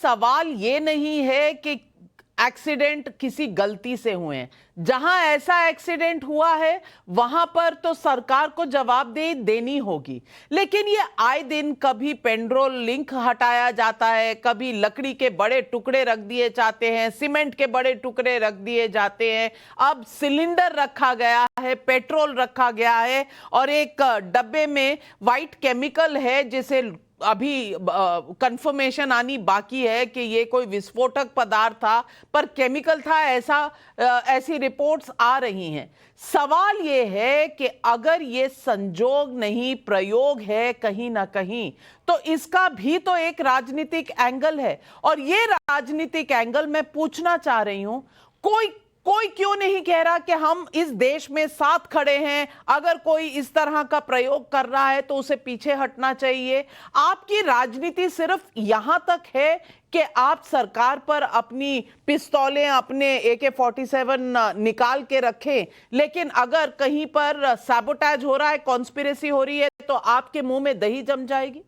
सवाल ये नहीं है कि एक्सीडेंट किसी गलती से हुए हैं। जहां ऐसा एक्सीडेंट हुआ है वहां पर तो सरकार को जवाबदेही देनी होगी, लेकिन ये आए दिन कभी पेट्रोल लिंक हटाया जाता है, कभी लकड़ी के बड़े टुकड़े रख दिए जाते हैं, सीमेंट के बड़े टुकड़े रख दिए जाते हैं, अब सिलेंडर रखा गया है, पेट्रोल रखा गया है और एक डब्बे में वाइट केमिकल है जिसे अभी कंफर्मेशन आनी बाकी है कि ये कोई विस्फोटक पदार्थ था पर केमिकल था, ऐसी रिपोर्ट्स आ रही हैं। सवाल ये है कि अगर ये संजोग नहीं प्रयोग है कहीं ना कहीं, तो इसका भी तो एक राजनीतिक एंगल है। और ये राजनीतिक एंगल मैं पूछना चाह रही हूं, कोई क्यों नहीं कह रहा कि हम इस देश में साथ खड़े हैं, अगर कोई इस तरह का प्रयोग कर रहा है तो उसे पीछे हटना चाहिए। आपकी राजनीति सिर्फ यहां तक है कि आप सरकार पर अपनी पिस्तौलें, अपने AK-47 निकाल के रखें, लेकिन अगर कहीं पर सैबोटेज हो रहा है, कॉन्स्पिरेसी हो रही है, तो आपके मुंह में दही जम जाएगी।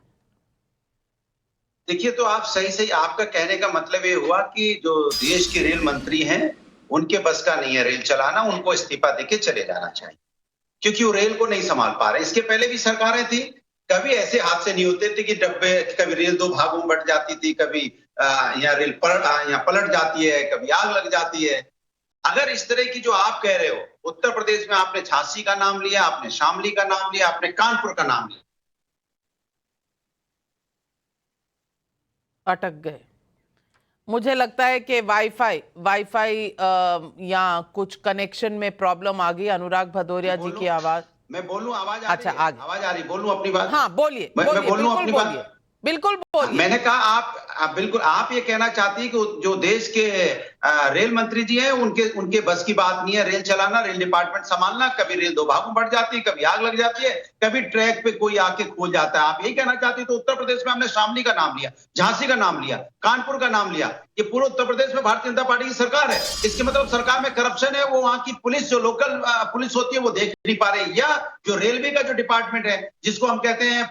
देखिए, तो आप सही आपका कहने का मतलब ये हुआ कि जो देश के रेल मंत्री हैं उनके बस का नहीं है रेल चलाना, उनको इस्तीफा देके चले जाना चाहिए क्योंकि वो रेल को नहीं संभाल पा रहे। इसके पहले भी सरकारें थी, कभी ऐसे हादसे नहीं होते थे कि डब्बे, कभी रेल दो भागों में बंट जाती थी, कभी यहाँ रेल पलट जाती है, कभी आग लग जाती है। अगर इस तरह की जो आप कह रहे हो, उत्तर प्रदेश में आपने झांसी का नाम लिया, आपने शामली का नाम लिया, आपने कानपुर का नाम लिया, अटक गए। मुझे लगता है कि वाईफाई या कुछ कनेक्शन में प्रॉब्लम आ गई। अनुराग भदौरिया जी की आवाज, मैं बोलूं, आवाज आ अच्छा रही है? आगे आवाज आ रही, बोलूं अपनी बात? हाँ बोलिए, मैं बोलूं अपनी बात? बिल्कुल बोलिए। मैंने कहा आप बिल्कुल आप ये कहना चाहती है कि जो देश के रेल मंत्री जी हैं उनके बस की बात नहीं है रेल चलाना, रेल डिपार्टमेंट संभालना। कभी रेल दो भागों में बढ़ जाती है, कभी आग लग जाती है, कभी ट्रैक पे कोई आके खो जाता है। आप यही कहना चाहती है? तो उत्तर प्रदेश में हमने शामली का नाम लिया, झांसी का नाम लिया, कानपुर का नाम लिया। ये पूरे उत्तर प्रदेश में भारतीय जनता पार्टी की सरकार है। इसके मतलब सरकार में करप्शन है, वो वहां की पुलिस, जो लोकल पुलिस होती है, वो देख नहीं पा रही। या जो रेलवे का जो डिपार्टमेंट है, जिसको हम कहते हैं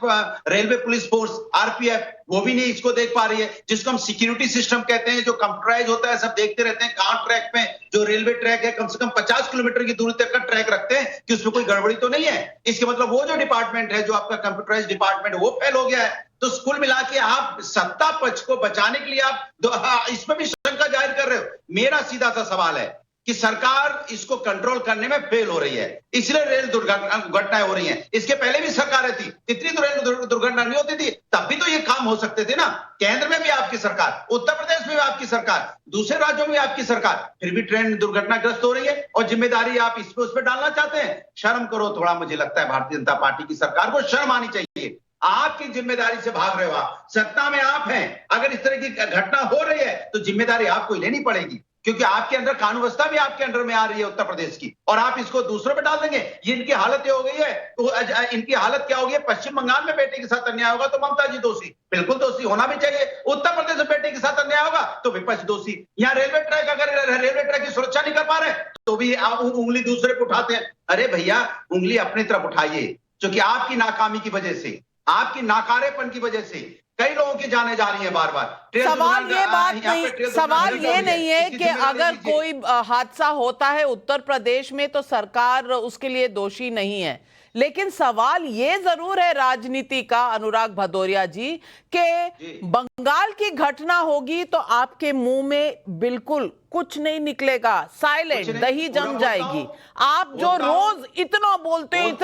रेलवे पुलिस फोर्स, RPF, वो भी नहीं इसको देख पा रही है। जिसको हम सिक्योरिटी सिस्टम कहते हैं, जो कंप्यूटराइज होता है, सब देखते रहते हैं कहां ट्रैक पे, जो रेलवे ट्रैक है कम से कम 50 किलोमीटर की दूरी तक का ट्रैक रखते हैं कि उसमें कोई गड़बड़ी तो नहीं है। इसके मतलब वो जो डिपार्टमेंट है, जो आपका कंप्यूटराइज डिपार्टमेंट, वो फेल हो गया है। तो कुल मिला के आप सत्ता पक्ष को बचाने के लिए आप इसमें भी शंका जाहिर कर रहे हो। मेरा सीधा सा सवाल है कि सरकार इसको कंट्रोल करने में फेल हो रही है, इसलिए रेल दुर्घटनाएं हो रही हैं। इसके पहले भी सरकारें थी, इतनी तो रेल दुर्घटना नहीं होती थी, तब भी तो ये काम हो सकते थे ना। केंद्र में भी आपकी सरकार, उत्तर प्रदेश में भी आपकी सरकार, दूसरे राज्यों में भी आपकी सरकार, फिर भी ट्रेन दुर्घटनाग्रस्त हो रही है और जिम्मेदारी आप इस पे डालना चाहते हैं। शर्म करो थोड़ा, मुझे लगता है भारतीय जनता पार्टी की सरकार को शर्म आनी चाहिए। आपकी जिम्मेदारी से भाग रहे हो आप, सत्ता में आप हैं। अगर इस तरह की घटना हो रही है तो जिम्मेदारी आपको ही लेनी पड़ेगी, क्योंकि आपके अंदर कानून व्यवस्था भी आपके अंडर में आ रही है उत्तर प्रदेश की, और आप इसको दूसरों पे डाल देंगे। ये इनकी हालत ये हो गई है, तो इनकी हालत क्या होगी? पश्चिम बंगाल में बेटे के साथ अन्याय होगा तो ममता जी दोषी, बिल्कुल दोषी होना भी चाहिए। उत्तर प्रदेश में बेटे के साथ अन्याय होगा तो विपक्ष दोषी। यहाँ रेलवे ट्रैक, अगर रेलवे ट्रैक की सुरक्षा नहीं कर पा रहे तो भी आप उंगली दूसरे पे उठाते हैं। अरे भैया, उंगली अपनी तरफ उठाइए, क्योंकि आपकी नाकामी की वजह से, आपकी नाकारेपन की वजह से कई लोगों की जाने जा रही है बार बार। सवाल ये बात नहीं, सवाल ये नहीं है कि अगर कोई हादसा होता है उत्तर प्रदेश में तो सरकार उसके लिए दोषी नहीं है, लेकिन सवाल ये जरूर है राजनीति का, अनुराग भदौरिया जी, कि बंगाल की घटना होगी तो आपके मुंह में बिल्कुल कुछ नहीं निकलेगा, साइलेंट, दही जम जाएगी। आप जो रोज इतना बोलते हैं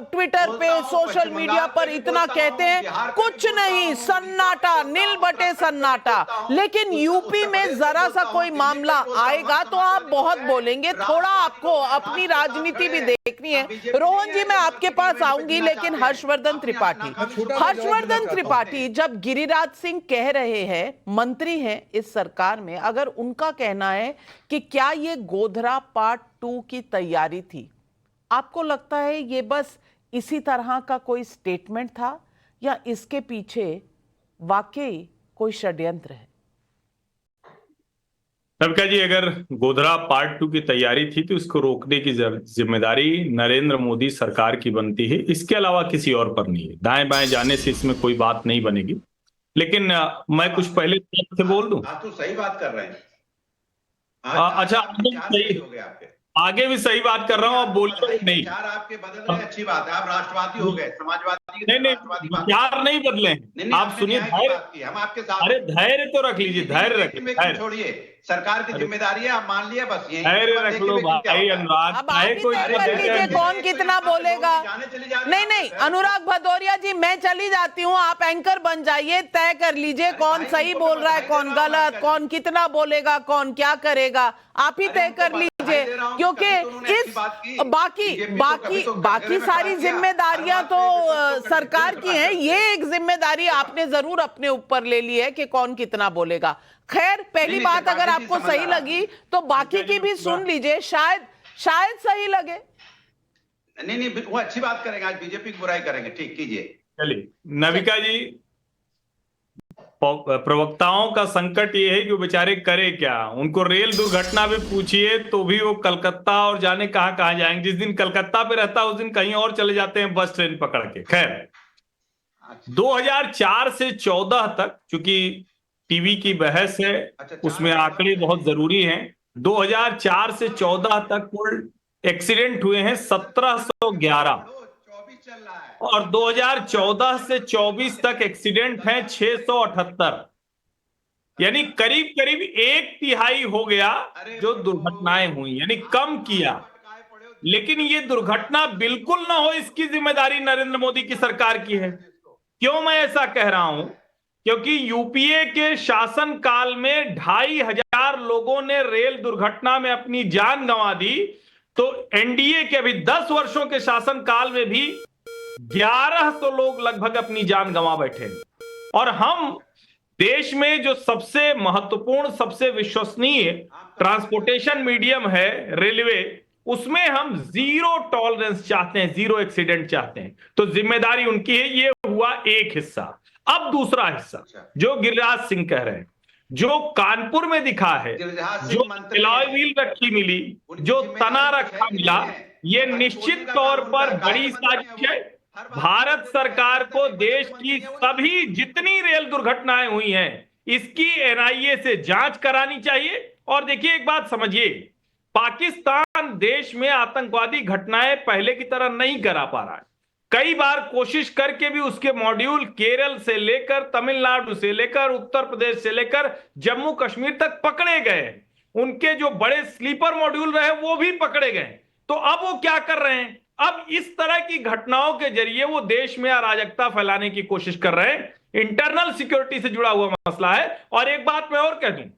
ट्विटर पे, सोशल मीडिया पर इतना कहते हैं, कुछ नहीं, सन्नाटा, नील बटे सन्नाटा। लेकिन यूपी में जरा सा कोई मामला आएगा तो आप बहुत बोलेंगे। थोड़ा आपको अपनी राजनीति भी देखनी है। रोहन जी, मैं आपके पास आऊंगी, लेकिन हर्षवर्धन त्रिपाठी जब गिरिराज सिंह कह रहे हैं, मंत्री हैं इस सरकार में, अगर उनका कहना है कि क्या ये गोधरा पार्ट 2 की तैयारी थी, आपको लगता है ये बस इसी तरह का कोई स्टेटमेंट था या इसके पीछे वाकई कोई षड्यंत्र है? नवका जी, अगर गोधरा पार्ट 2 की तैयारी थी तो इसको रोकने की जिम्मेदारी नरेंद्र मोदी सरकार की बनती है, इसके अलावा किसी और पर नहीं है। दाएं बाएं जाने से इसमें कोई बात नहीं बनेगी। लेकिन मैं कुछ पहले से बोल दूं। आज तो सही बात कर रहे हैं। अच्छा, सही हो गए आपके। आगे भी सही बात कर रहा हूं, आप बोलिए नहीं। विचार आपके बदल रहे हैं, अच्छी बात है। आप राष्ट्रवादी हो गए, समाजवादी नहीं नहीं, राष्ट्रवादी विचार नहीं बदले। आप सुनिए, धैर्य, हम आपके साथ। अरे धैर्य तो रख लीजिए, धैर्य रखिए। छोड़िए, सरकार की जिम्मेदारी है, आप मान लिया, बस यही धैर्य रख लो भाई अनुराग। अब आप ही तय कर लीजिए कौन कितना बोलेगा। नहीं नहीं, अनुराग भदौरिया जी, मैं चली जाती हूँ, आप एंकर बन जाइए, तय कर लीजिए कौन सही बोल रहा है, कौन गलत, कौन कितना बोलेगा, कौन क्या करेगा, आप ही तय कर लीजिए। क्योंकि इस बाकी सारी जिम्मेदारियां तो सरकार की हैं, ये एक जिम्मेदारी आपने जरूर अपने ऊपर ले ली है कि कौन कितना बोलेगा। खैर, पहली बात अगर आपको सही लगी तो बाकी की भी सुन लीजिए, शायद सही लगे। नहीं, वो अच्छी बात करेंगे, आज बीजेपी की बुराई करेंगे, ठीक कीजिए। चलिए, नविका जी, प्रवक्ताओं का संकट ये है कि वो बेचारे करे क्या। उनको रेल दुर्घटना भी पूछिए तो भी वो कलकत्ता और जाने कहां जाएंगे। जिस दिन कलकत्ता पे रहता उस दिन कहीं और चले जाते हैं बस ट्रेन पकड़ के। खैर, 2004 से 14 तक, चूंकि टीवी की बहस है, उसमें आंकड़े बहुत जरूरी हैं। 2004 से 14 तक कुल एक्सीडेंट हुए हैं 1711, और 2014 से 24 तक एक्सीडेंट हैं 678। यानी करीब करीब 1/3 हो गया जो दुर्घटनाएं हुई, यानी कम किया। लेकिन ये दुर्घटना बिल्कुल ना हो, इसकी जिम्मेदारी नरेंद्र मोदी की सरकार की है। क्यों मैं ऐसा कह रहा हूं? क्योंकि यूपीए के शासन काल में 2500 लोगों ने रेल दुर्घटना में अपनी जान गंवा दी, तो एनडीए के अभी 10 वर्षों के शासन काल में भी 1100 लोग लगभग अपनी जान गंवा बैठे। और हम देश में जो सबसे महत्वपूर्ण, सबसे विश्वसनीय ट्रांसपोर्टेशन मीडियम है रेलवे, उसमें हम जीरो टॉलरेंस चाहते हैं, जीरो एक्सीडेंट चाहते हैं। तो जिम्मेदारी उनकी है। ये हुआ एक हिस्सा। अब दूसरा हिस्सा जो गिरिराज सिंह कह रहे हैं, जो कानपुर में दिखा है, जो एलॉय व्हील रखी मिली, जो तना रखा मिला, ये निश्चित तौर पर बड़ी साजिश है। भारत सरकार को देश की सभी जितनी रेल दुर्घटनाएं हुई हैं, इसकी एनआईए से जांच करानी चाहिए। और देखिए, एक बात समझिए, पाकिस्तान देश में आतंकवादी घटनाएं पहले की तरह नहीं करा पा रहा है। कई बार कोशिश करके भी उसके मॉड्यूल केरल से लेकर, तमिलनाडु से लेकर, उत्तर प्रदेश से लेकर जम्मू कश्मीर तक पकड़े गए। उनके जो बड़े स्लीपर मॉड्यूल रहे वो भी पकड़े गए। तो अब वो क्या कर रहे हैं? अब इस तरह की घटनाओं के जरिए वो देश में अराजकता फैलाने की कोशिश कर रहे हैं। इंटरनल सिक्योरिटी से जुड़ा हुआ मसला है। और एक बात मैं और कह दूं,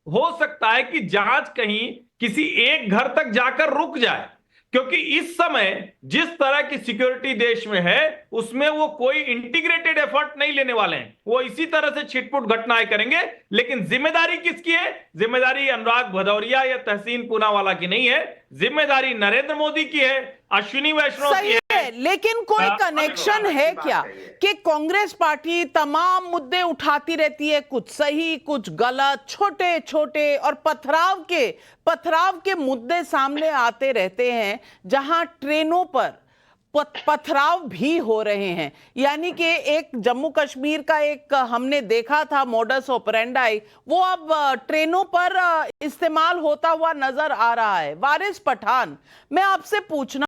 हो सकता है कि जांच कहीं किसी एक घर तक जाकर रुक जाए, क्योंकि इस समय जिस तरह की सिक्योरिटी देश में है, उसमें वो कोई इंटीग्रेटेड एफर्ट नहीं लेने वाले हैं। वो इसी तरह से छिटपुट घटनाएं करेंगे। लेकिन जिम्मेदारी किसकी है? जिम्मेदारी अनुराग भदौरिया या तहसीन पूनावाला की नहीं है, जिम्मेदारी नरेंद्र मोदी की है, अश्विनी वैष्णव की है। लेकिन कोई कनेक्शन है क्या कि कांग्रेस पार्टी तमाम मुद्दे उठाती रहती है, कुछ सही कुछ गलत, छोटे छोटे और पथराव के मुद्दे सामने आते रहते हैं, जहां ट्रेनों पर पथराव भी हो रहे हैं। यानी कि एक जम्मू कश्मीर का एक हमने देखा था मोडस ऑपरेंडाई, वो अब ट्रेनों पर इस्तेमाल होता हुआ नजर आ रहा है। वारिस पठान, मैं आपसे पूछना